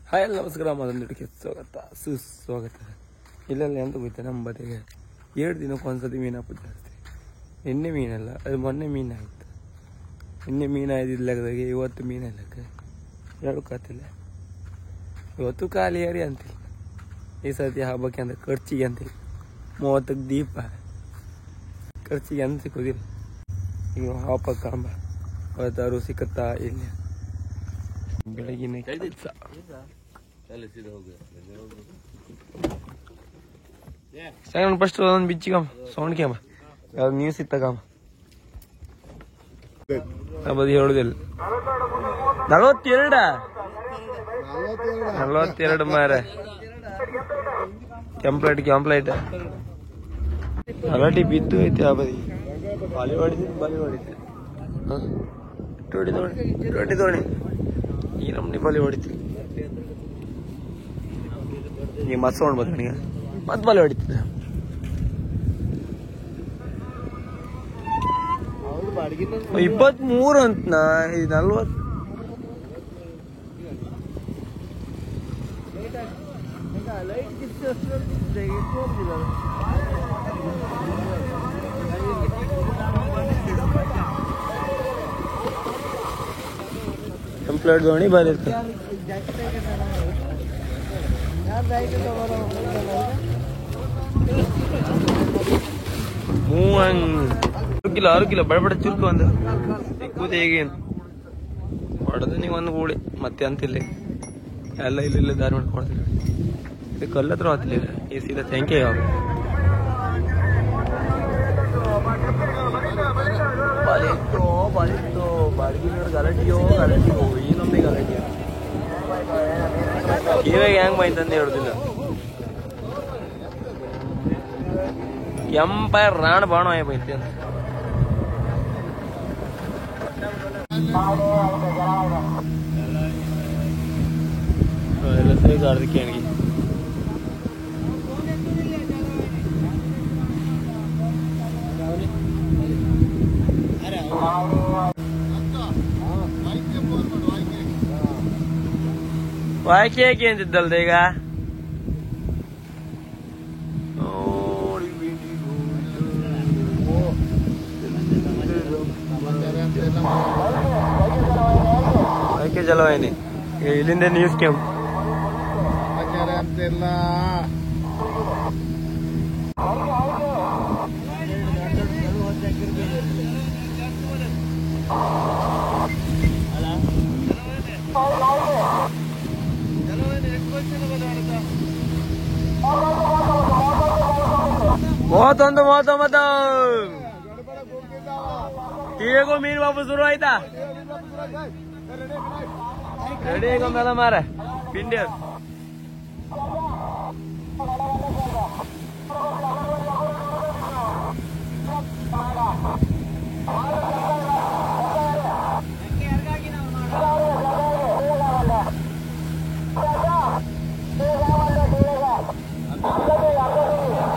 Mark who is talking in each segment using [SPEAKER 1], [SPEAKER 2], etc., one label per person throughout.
[SPEAKER 1] Hi ಎಲ್ಲ ನಮಸ್ಕಾರ ಮತ್ತೊಂದಿಡಕ್ಕೆ ಸ್ವಾಗತ ಸುಸ್ವಾಗತ. ಇಲ್ಲೆಲ್ಲ ಎಂತ ಗೊತ್ತಾ, ನಮ್ಮ ಬದಿಗೆ 2 ದಿನಕ್ಕೊಂದ್ಸತಿ ಮೀನು ಹಾಕ್ಬಿಟ್ಟು ಜಾಸ್ತಿ. ನಿನ್ನೆ ಮೀನಲ್ಲ, ಅದು ಮೊನ್ನೆ ಮೀನು ಆಯಿತು. ನಿನ್ನೆ ಮೀನು ಆಯ್ದಿದ್ದ ಲೆಕ್ಕದಾಗೆ ಇವತ್ತು ಮೀನು ಲೆಕ್ಕ ಎರಡು ಕತ್ತಿಲ್ಲ. ಇವತ್ತು ಖಾಲಿ ಯಾರಿ ಅಂತಿಲ್ಲ. ಈ ಸರ್ತಿ ಹಬ್ಬಕ್ಕೆ ಅಂತ ಖರ್ಚಿಗೆ ಅಂತಿಲ್ಲ. 30ಕ್ಕೆ ದೀಪ ಖರ್ಚಿಗೆ ಅಂತ ಸಿಕ್ಕೋದಿಲ್ಲ. ಈಗ ಹಬ್ಬಕ್ಕೆ ಕಾಂಬ ಅವತ್ತಾರು ಸಿಕ್ಕತ್ತಾ ಇಲ್ಲ. ಬೆಳಗಿನ ಕೆಲಸ ಫಸ್ಟ್ ಒಂದು ಬಿಚ್ಚಿಗಮ್ಮ ಸೌಂಡ್ ಕ್ಯಾಮ ಯಾವ್ದು ನ್ಯೂಸ್ ಇತ್ತಾಗಮ್ಮ ಬದಿ ಹೇಳುದಿಲ್ಲ. 42 ಮಾರ ಕೆಂಪ್ಲೈಟ್ ಅಲಾಟಿ ಬಿದ್ದು ಐತಿ. ಆ ಬದಿ ಬಾಲಿ ಹೊಡಿತು ತೋಣಿ ಈ ನಮ್ನಿ ಬಾಲಿ ಹೊಡಿತು. ನೀವು ಮತ್ ಸೌಂಡ್ ಬಂದ ನನಗೆ ಮತ್ ಬಾಲಿ ಹೊಡಿತಿದ್ದ. $23 ಅಂತ 40 ಕಂಪ್ಲೇಂಟ್ ದೋಣಿ ಬಾರಿ ಇರ್ತದೆ. ಆರು ಕಿಲೋ ಬಡಬಡ ಚುರುಕು ಒಂದು ಸಿಕ್ಕುದು ಹೇಗೇನು ಹೊಡೆದು ನೀವು ಒಂದು ಗೂಳಿ ಮತ್ತೆ ಅಂತಿಲ್ಲ ಎಲ್ಲ ಇಲ್ಲ ದಾರಿ ಮಾಡ್ಕೊಡ್ತೀವಿ. ಇದು ಕಲ್ಲ ಹತ್ರ ಹೋಗ್ತಿಲ್ಲ ಈ ಸೀದಾ ತೆಂಕೆ ಯಾವ ಬಾಲಿತ್ತು ಬಾಡಿಗೆ ಗಲಾಟಿಯೋ ಇನ್ನೊಮ್ಮೆ ಗಲಾಟಿಯೋ ಇವಾಗ ಹೆಂಗ್ ಬೈತಂದು ಹೇಳುದಿಲ್ಲ. ಎಂಪೈರ್ ರಾಣ ಬಾಣ ಬೈತಿ ಅಂತ ಅದಕ್ಕೆ ವಾಕ್ಯ ಅಂತಿದ್ದಲ್ದ ಈಗ ವಾಕ್ಯ ಜಲವಾಹಿನಿ ಇಲ್ಲಿಂದ ನ್ಯೂಸ್ ಕ್ಯಾಂಪ್ ಅಂತಿಲ್ಲ. ಮೂವತ್ತೊಂಬತ್ತು ಟಿವಿಗೂ ಮೀನು ವಾಪಸ್ ಶುರು ಆಯ್ತಾ? ರೆಡಿ ಆಗೋಲ್ಲ ಮಾರ ಪಿಂಡಿ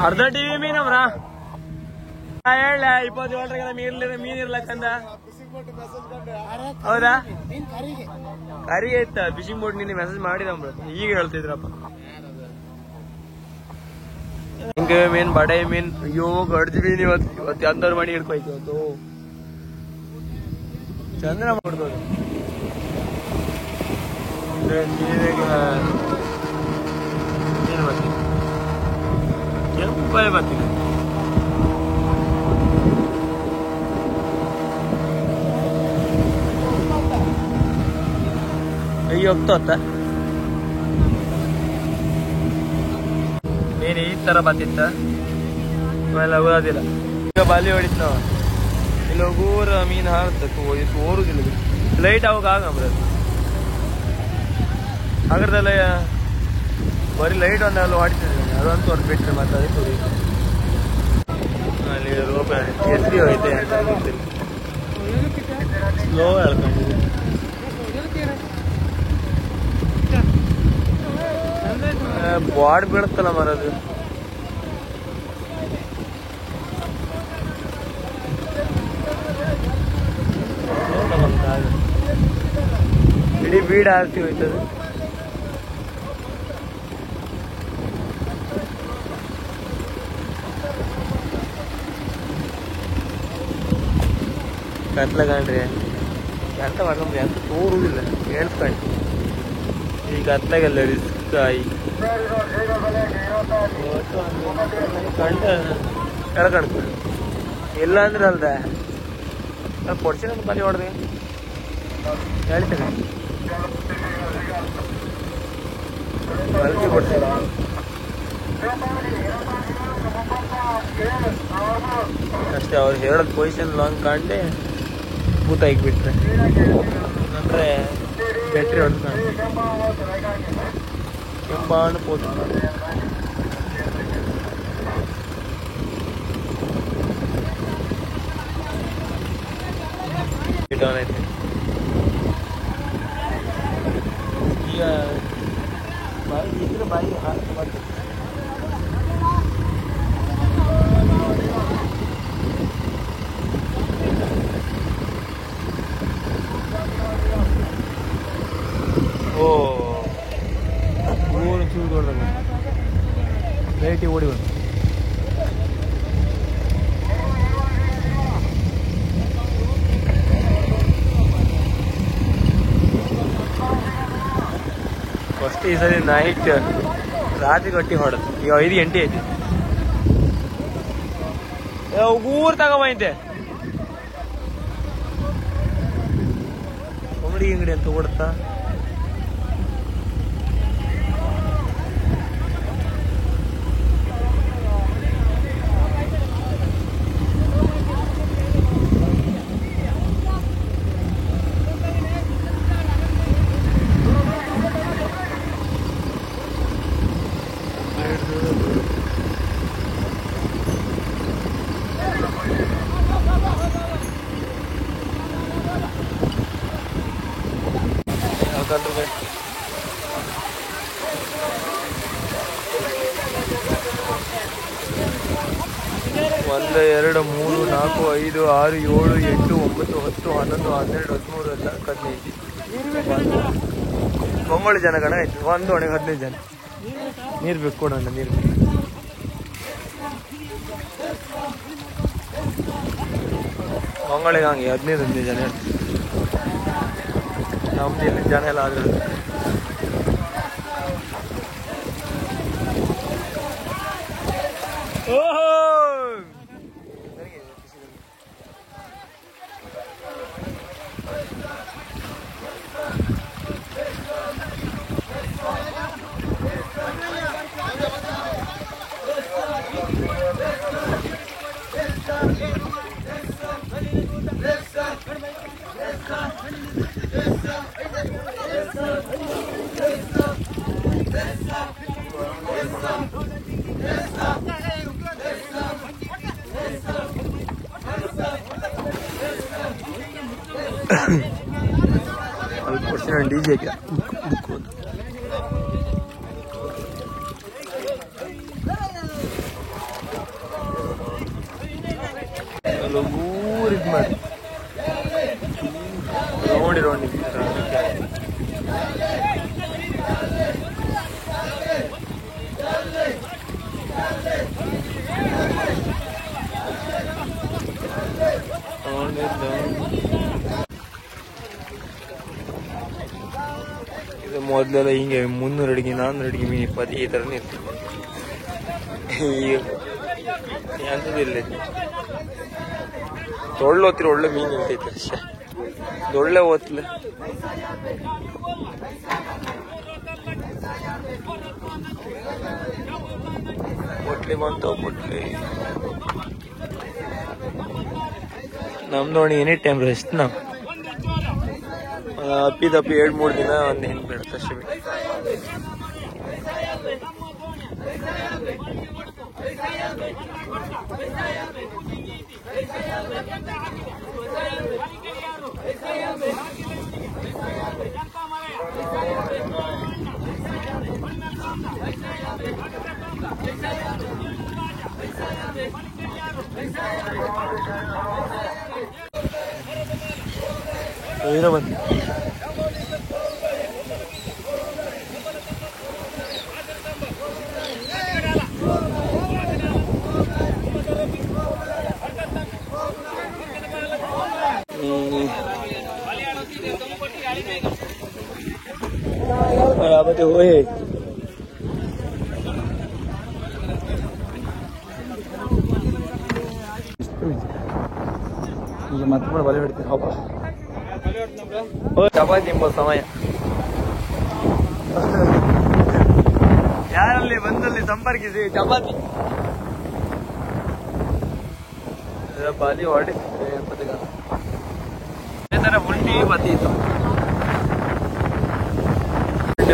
[SPEAKER 1] ಅರ್ಧ ಟಿವಿ ಮೀನಮ್ರ ಹೇಳ 27 ಮೀನಿರ್ಲಕ್ಕಂದ ಹೌದಾ? ಕರಿ ಐತ ಫಿಶಿಂಗ್ ಬೋಟ್ ನಿನ್ನೆ ಮೆಸೇಜ್ ಮಾಡಿದಮ್ರ ಈಗ ಹೇಳ್ತಿದ್ರಪ್ಪ. ಮೀನ್ ಬಡೆ ಮೀನ್ ಅಯ್ಯೋ ಗಡ್ಜಿ ಮೀನ್ ಇವತ್ತು ಅಂದವ್ರ ಮಾಡಿ ಹಿಡ್ಕೊಯ್ತು. ಇವತ್ತು ಚಂದ್ರ ಮಾಡ್ಬೋದು ಏನು ಬರ್ತೀನಿ ಕೆಂಪೇ ಬರ್ತೀನಿ. ಅಯ್ಯೋ ಹೋಗ್ತಾ ನೀನು ಈ ತರ ಬತ್ತಿತ್ತ ಆಮೇಲೆ ಹೋಗೋದಿಲ್ಲ. ಈಗ ಬಾಲಿ ಹೊಡಿತ್ ನಾವ ಇಲ್ಲಿ ಹೋಗೋರ ಮೀನು ಹಾರ್ತಕ್ಕೆ ಓರುದಿಲ್ಲ. ಲೈಟ್ ಅವಾಗ ಆಗಂಬ್ರ ಆಗರದಲ್ಲ ಬರೀ ಲೈಟ್ ಒಂದಲ್ಲ ಹೊಡಿತಿದ್ದೆ ಅದಂತೂ ಒಂದು ಬಿಟ್ಟರೆ ಮತ್ತೆ ಅದಕ್ಕೆ ಹೊಡಿತು. ಅಲ್ಲಿ ರೋಪ ಎತ್ತಿ ಹೋಯ್ತೆ ಅಂತ ಗೊತ್ತಿಲ್ಲ. ಸ್ಲೋ ಹೇಳ್ಕೊಂಡಿದ್ದೆ ಬಾಡ್ ಬೀಳುತ್ತಲ್ಲ ಮರದು. ಇಡೀ ಬೀಡ್ ಆರ್ತಿ ಹೋಯ್ತದೆ. ಕತ್ಲ ಕಂಡ್ರಿ ಎಂತ ಮಾಡ್ಕೊಂಡ್ರಿ ಎಂತ ತೋರುವುದಿಲ್ಲ ಹೇಳ್ಕೊಂಡು ಈಗ ಕತ್ಲಾಗೆಲ್ಲ ರಿಸ್ಕ್ ಆಗಿ ಕಂಡ ಕೆಳಕಣ್ತು ಇಲ್ಲ ಅಂದ್ರೆ ಅಲ್ದ ಕೊಡ್ಸಿನ ಬಲಿ ಹೊಡೆದೆ ಹೇಳ್ತೇನೆ ಬಲ್ಕಿ ಕೊಡ್ತೀನಿ ಅಷ್ಟೇ ಅವ್ರು ಹೇಳೋದು ಪೊಸಿಷನ್ ಲಾಂಗ್ ಕಂಡೆ ಭೂತ ಇಕ್ಬಿಟ್ರೆ ಅಂದರೆ ಬ್ಯಾಟ್ರಿ ಹೊಡ್ಕೊಂಡು ಕೆಂಪಾಣ ಪೋತ ಡೌನ್ ಐತೆ ಈಗ ಬಾಯಿ ಇದ್ರೆ ಬಾಯಿ ಹಾಕಿ ಮಾಡ್ತೀವಿ ಓ ಊರು ಚೂರು ಹೊಡೆದಾಗ ಲೈಟಿ ಓಡಿ ಬಂದು ಫಸ್ಟ್ ಈ ಸರಿ ನೈಟ್ ರಾತ್ರಿ ಗಟ್ಟಿ ಹೊಡೆದು ಈಗ 5 ಗಂಟೆ ಐತಿ ಊರು ತಗೊಂಬೈತೆ ಅಂಗಡಿ ಅಂತ ಓಡ್ತಾ ಒಂದು 2 3 4 5 6 7 8 9 10 11 12 13 14 15 ಬೊಂಬಳು ಜನ ಗಣ ಆಯ್ತು ಒಂದು ಒಣಗೆ 15 ಜನ ನೀರು ಬೇಕು ಕೊಡೋಣ ನೀರು ಬೇಕು ಬೊಂಗಳಿಗೆ ಹಂಗೆ 15 ಜನ ನಮ್ದು ಇಲ್ಲಿ ಜನ ಎಲ್ಲ ಆದ್ರೆ ಓಹೋ ಅಲ್ಲಿ ಕೊಡ್ತೀನಿ ಡಿಜೆಗೆ ಊರು ಇದು ಮಾಡಿ ರೌಂಡ್ ಇದು ಮೊದಲೆಲ್ಲ ಹಿಂಗೆ 300 ಅಡಿಗೆ 400 ಅಡಿಗೆ ಮೀನು 20 ಈ ಥರನೇ ಇರ್ತದೆ ಈಗ ಎಂಥದಿಲ್ಲ ತೊಳ್ಳು ಹೊತ್ತಿರ ಒಳ್ಳೆ ಮೀನು ಇರ್ತೈತೆ ಅಷ್ಟೇ ಒಳ್ಳೆ ಹೊತ್ತಲೆ ಪೊಟ್ಲಿ ಬಂತು ಪೊಟ್ಲಿ ನಮ್ದು ನೋಡಿ ಎನಿ ಟೈಮ್ ರೆಸ್ಟ್ ನಾವು ಅಪ್ಪಿದಪ್ಪಿ 2-3 ದಿನ ಒಂದು ಹಿಂಗೆ ಬೀಳುತ್ತೆ ಅಷ್ಟೇ ಏನೋ ಬಂತು ಮತ್ತೆ ಹೋಯ್ ಈಗ ಮತ್ತೆ ಬಲೆ ಹೊಡಿತೀನಿ ಹಬ್ಬ ಚಪಾತಿ ಎಂಬ ಸಮಯ ಯಾರಲ್ಲಿ ಬಂದಲ್ಲಿ ಸಂಪರ್ಕಿಸಿ ಚಪಾತಿ ಬಾಲಿ ಹೊಡಿ ಉಲ್ಟಿ ಬತ್ತಿ ಇತ್ತು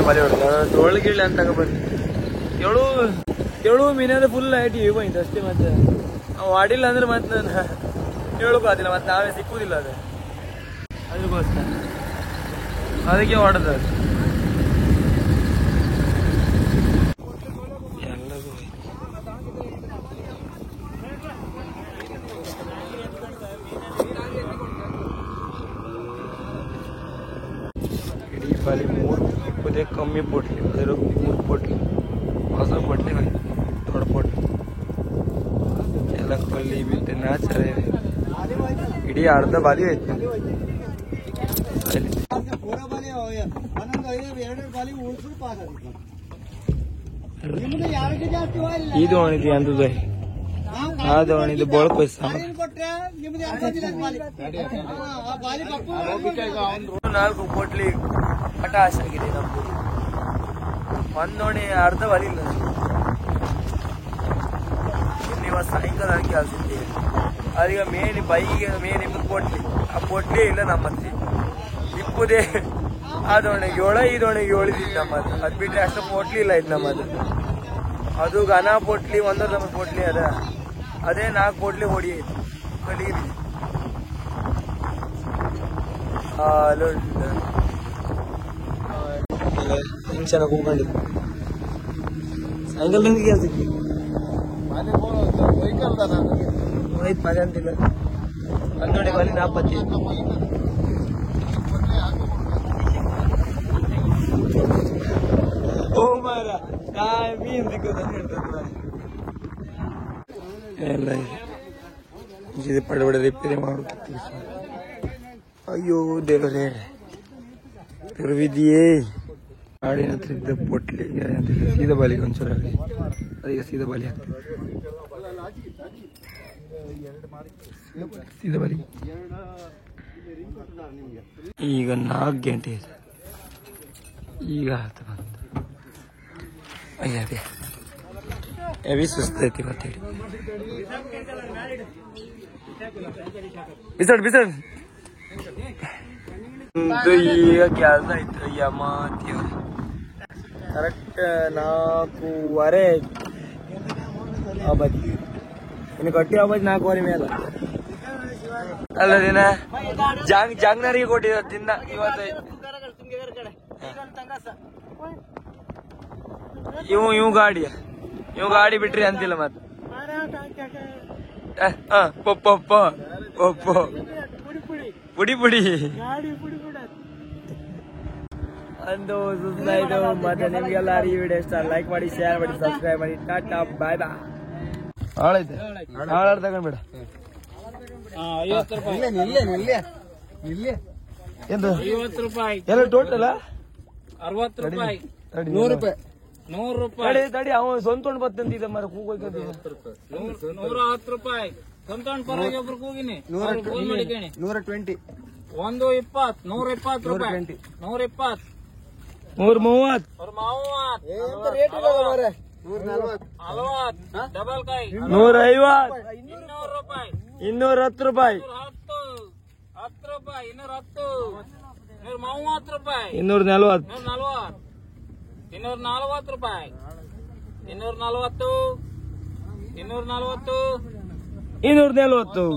[SPEAKER 1] ಬಲೆ ಹೊಡೆದ ಒಳಗಿಳ್ಳಿ ಅಂತ ಬಂದು ಏಳು ಮೀನಾದ್ರೆ ಫುಲ್ ಐಟಿ ಹೋಯ್ತು ಅಷ್ಟೇ ಮತ್ತೆ ನಾವು ಆಡಿಲ್ಲ ಅಂದ್ರೆ ಮತ್ತೆ ನಾನು ಹೇಳೋಕ್ಕಾದಿಲ್ಲ ಮತ್ತೆ ನಾವೇ ಸಿಕ್ಕುದಿಲ್ಲ ಅದು ಅದಕ್ಕೋಸ್ಕರ ಅದಕ್ಕೆ ಹೊಡೆದ ಎಲ್ಲದೂ ಇಡೀ ಬಾಲಿ 3 ಇಪ್ಪದೇ ಕಮ್ಮಿ ಪೋಟ್ಲಿ ಅದರ 3 ಪೋಟ್ಲಿ ಹೊಸ ಪೋಟ್ಲಿ ದೊಡ್ಡ ಪೋಟ್ಲಿ ಎಲ್ಲ ಕಲ್ಲಿ ಬಿದ್ದೆ ನಾಚರ ಇಡೀ ಅರ್ಧ ಬಾಲಿ ಐತಿ ಈ ದೋಣಿದು ಅಂದದ ಆ ದೋಣಿದು ಬೋಳ ಪೈಸ 4 ಪೋಟ್ಲಿ ಪಟಾಸ್ ಆಗಿದೆ ನಮ್ದು ಒಂದ್ ದೋಣಿ ಅರ್ಧ ಬಲಿಲ್ಲ ನೀವು ಸಾಯಂಕಾಲ ಕೆಲಸ ಇದ್ದೀವಿ ಅದೀಗ ಮೇನ್ ಬೈಗೆ ಮೇನ್ ಇಪ್ಪತ್ತು ಪೋಟ್ಲಿ ಆ ಪೋಟ್ಲಿ ಇಲ್ಲ ನಮ್ಮಲ್ಲಿ ಇಪ್ಪದೇ ಆ ದೋಣಿಗೆ 7 ಈ ದೋಣಿಗೆ 7 ಇದ್ದು ನಮ್ಮದು ಅದು ಬಿಟ್ಟರೆ ಅಷ್ಟು ಪೋಟ್ಲಿ ಇಲ್ಲ ಇದು ನಮ್ಮದು ಅದು ಘನ ಪೋಟ್ಲಿ ಒಂದೊಂದು ನಮ್ಮ ಪೋಟ್ಲಿ ಅದೇ 4 ಪೋಟ್ಲಿ ಹೊಡಿ ಐತಿ ಕಲೀರಿ ಹಿಂಗೆ ಚೆನ್ನಾಗಿ ಕೂತ್ಕೊಂಡಿದ್ದು ಸಾಯಂಕಾಲ ಕೆಲಸಕ್ಕೆ ಆಯ್ತು ಮನೆ ಅಂತಿಲ್ಲ ಅಂದೋಡಿ ಬಾಲಿ 40 ಓ ಮಾರ ಮೀನ್ ಸಿಕ್ಕೋದು ಎಲ್ಲ ಇದೆ ಪಡಬಡ ರಿಪೇರಿ ಮಾಡುತ್ತಿತ್ತು ಅಯ್ಯೋ ದೇವರೇ ತಿರುವಿದೆಯೇ ಆಡಿನ ಹತ್ರ ಇದ್ದ ಪೊಟ್ಲಿಗೆ ಸೀದಾ ಬಾಲಿಗೆ ಒಂಚೂರು ಅದೀಗ ಸೀದಾ ಬಾಲಿ ಆಗ್ತದೆ ಸೀದಾ ಬಾಲಿ ಈಗ 4 ಗಂಟೆ ಇದೆ ಈಗ ಆತ ಬಂತು ಅಯ್ಯ ಹೆವಿ ಸುಸ್ತೈತಿ ಇವತ್ತೇಳಿ ಬಿಸಾಡ್ ಈಗ ಕೆಲಸ ಆಯ್ತು ಅಯ್ಯಮ್ಮ ಕರೆಕ್ಟ್ 4:15 ಆಬಾದಿ ಇನ್ನು ಗಟ್ಟಿ ಆಬಾದಿ 4:15 ಮೇಲೆ ಅಲ್ಲ ದಿನ ಜಾಂಗ್ನರಿಗೆ ಕೊಟ್ಟಿದ್ದ ದಿನ ಇವತ್ತು ಇವು ಗಾಡಿ ಬಿಟ್ರಿ ಅಂತಿಲ್ಲ ಮತ್ತೆ ಪುಡಿ ಅಂದು ಸುಸ್ತಾಯ್ತು ಮತ್ತೆ ನಿಮ್ಗೆಲ್ಲ ಈ ವಿಡಿಯೋ ಇಷ್ಟ ಲೈಕ್ ಮಾಡಿ ಶೇರ್ ಮಾಡಿ ಸಬ್ಸ್ಕ್ರೈಬ್ ಮಾಡಿ ಟಾಟಾ ಬಾಯ್ ಬಾಯ್ ಹಾಳೈತೆ ಹಾಳಾಡ್ ತಗೊಂಡ್ಬೇಡ 50 ರೂಪಾಯಿ ಎಲ್ಲ ಟೋಟಲ್ 60 ರೂಪಾಯಿ 100 ರೂಪಾಯಿ 100 ರೂಪಾಯಿ ತಡಿ ಅವ ಸ್ವಂತ ಬತ್ತಂತಿದ್ದ ಮರ ಕೂಗೋಯ್ತು 110 ರೂಪಾಯಿ ಸ್ವಂತ ಪರವಾಗಿ ಒಬ್ರು ಕೂಗಿನಿ 120 120 120 ರೂಪಾಯಿ 120 130 ಡಬಲ್ ಕಾಯಿ 150 200 ರೂಪಾಯಿ 210 ರೂಪಾಯಿ 10 ರೂಪಾಯಿ 210 230 ರೂಪಾಯಿ 240 ರೂಪಾಯಿ 240 240